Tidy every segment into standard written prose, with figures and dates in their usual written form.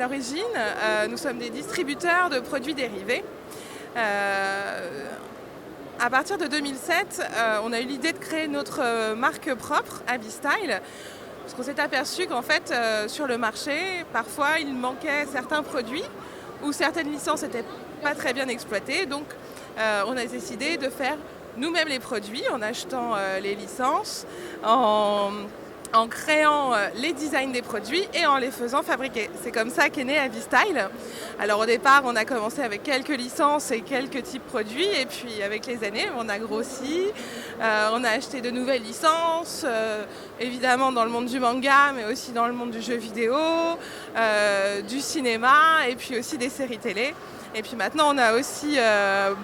l'origine, nous sommes des distributeurs de produits dérivés. À partir de 2007, on a eu l'idée de créer notre marque propre, Abistyle, parce qu'on s'est aperçu qu'en fait, sur le marché, parfois, il manquait certains produits ou certaines licences n'étaient pas très bien exploitées. Donc, on a décidé de faire nous-mêmes les produits en achetant les licences, en créant les designs des produits et en les faisant fabriquer. C'est comme ça qu'est né Abistyle. Alors au départ, on a commencé avec quelques licences et quelques types de produits, et puis avec les années, on a grossi, on a acheté de nouvelles licences, évidemment dans le monde du manga, mais aussi dans le monde du jeu vidéo, du cinéma, et puis aussi des séries télé. Et puis maintenant, on a aussi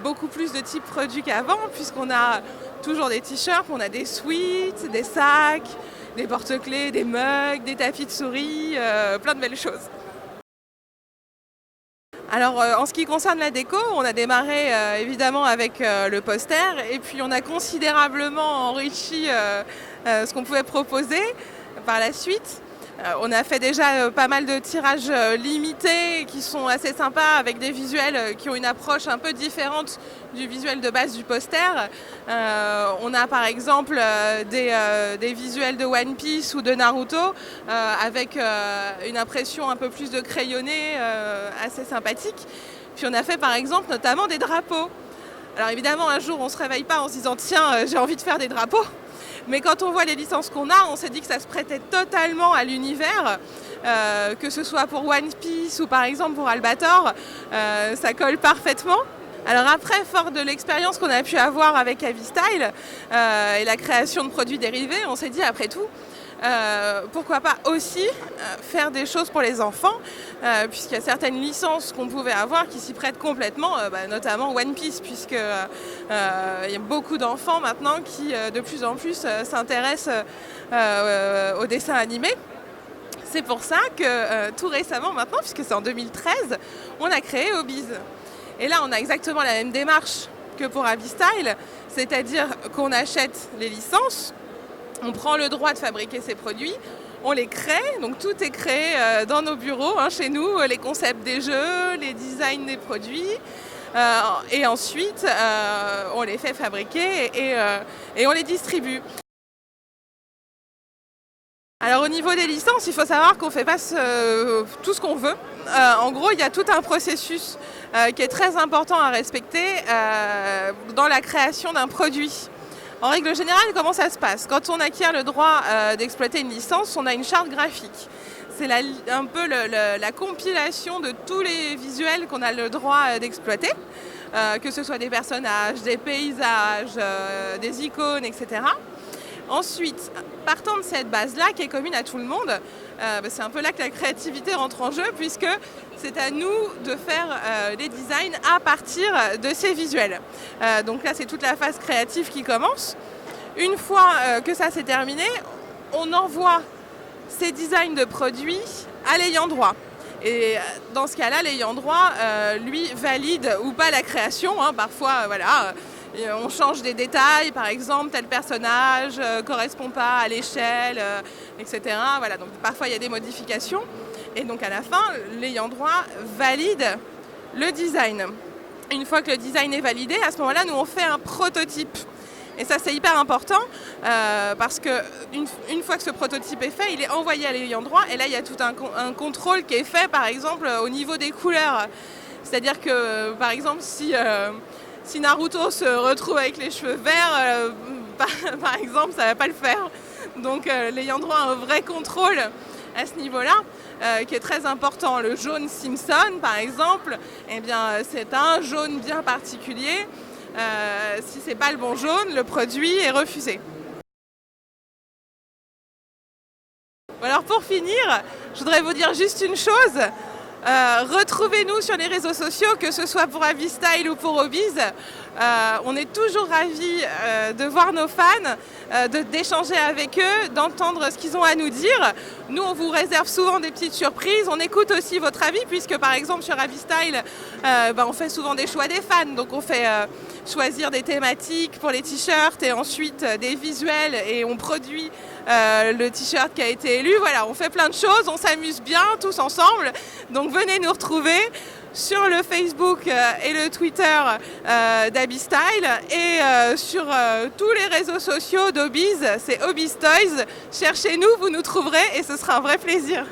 beaucoup plus de types de produits qu'avant, puisqu'on a toujours des t-shirts, on a des sweats, des sacs, des porte-clés, des mugs, des tapis de souris, plein de belles choses. Alors en ce qui concerne la déco, on a démarré évidemment avec le poster, et puis on a considérablement enrichi ce qu'on pouvait proposer par la suite. On a fait déjà pas mal de tirages limités qui sont assez sympas, avec des visuels qui ont une approche un peu différente du visuel de base du poster. On a par exemple des visuels de One Piece ou de Naruto avec une impression un peu plus de crayonné, assez sympathique. Puis on a fait par exemple notamment des drapeaux. Alors évidemment, un jour on ne se réveille pas en se disant tiens, j'ai envie de faire des drapeaux. Mais quand on voit les licences qu'on a, on s'est dit que ça se prêtait totalement à l'univers, que ce soit pour One Piece ou par exemple pour Albator, ça colle parfaitement. Alors après, fort de l'expérience qu'on a pu avoir avec Abistyle et la création de produits dérivés, on s'est dit après tout, pourquoi pas aussi faire des choses pour les enfants, puisqu'il y a certaines licences qu'on pouvait avoir qui s'y prêtent complètement, notamment One Piece, puisque il y a beaucoup d'enfants maintenant qui de plus en plus s'intéressent au dessin animé. C'est pour ça que tout récemment maintenant, puisque c'est en 2013, on a créé Hobbies. Et là on a exactement la même démarche que pour Abistyle, c'est-à-dire qu'on achète les licences, on prend le droit de fabriquer ces produits, on les crée, donc tout est créé dans nos bureaux, chez nous, les concepts des jeux, les designs des produits, et ensuite on les fait fabriquer et on les distribue. Alors au niveau des licences, il faut savoir qu'on ne fait pas tout ce qu'on veut. En gros, il y a tout un processus qui est très important à respecter dans la création d'un produit. En règle générale, comment ça se passe? Quand on acquiert le droit d'exploiter une licence, on a une charte graphique. C'est un peu la compilation de tous les visuels qu'on a le droit d'exploiter, que ce soit des personnages, des paysages, des icônes, etc. Ensuite, partant de cette base-là, qui est commune à tout le monde, c'est un peu là que la créativité rentre en jeu, puisque c'est à nous de faire les designs à partir de ces visuels. Donc là, c'est toute la phase créative qui commence. Une fois que ça c'est terminé, on envoie ces designs de produits à l'ayant droit. Et dans ce cas-là, l'ayant droit, lui, valide ou pas la création. Parfois, voilà, on change des détails, par exemple, tel personnage ne correspond pas à l'échelle, etc. Voilà, donc parfois, il y a des modifications. Et donc, à la fin, l'ayant droit valide le design. Une fois que le design est validé, à ce moment-là, nous, on fait un prototype. Et ça, c'est hyper important parce qu'une fois que ce prototype est fait, il est envoyé à l'ayant droit. Et là, il y a tout un contrôle qui est fait, par exemple, au niveau des couleurs. C'est-à-dire que, par exemple, si Naruto se retrouve avec les cheveux verts, par exemple, ça ne va pas le faire. Donc, l'ayant droit a un vrai contrôle à ce niveau-là, qui est très important. Le jaune Simpson, par exemple, eh bien, c'est un jaune bien particulier. Si ce n'est pas le bon jaune, le produit est refusé. Alors pour finir, je voudrais vous dire juste une chose. Retrouvez-nous sur les réseaux sociaux, que ce soit pour Abistyle ou pour Hobbies. On est toujours ravis de voir nos fans, d'échanger avec eux, d'entendre ce qu'ils ont à nous dire. Nous, on vous réserve souvent des petites surprises. On écoute aussi votre avis, puisque par exemple sur Abistyle, on fait souvent des choix des fans. Donc on fait choisir des thématiques pour les t-shirts et ensuite des visuels, et on produit le t-shirt qui a été élu. Voilà, on fait plein de choses, on s'amuse bien tous ensemble. Donc venez nous retrouver sur le Facebook et le Twitter d'Hobbystyle et sur tous les réseaux sociaux d'Hobbies, c'est Hobbies Toys. Cherchez-nous, vous nous trouverez et ce sera un vrai plaisir.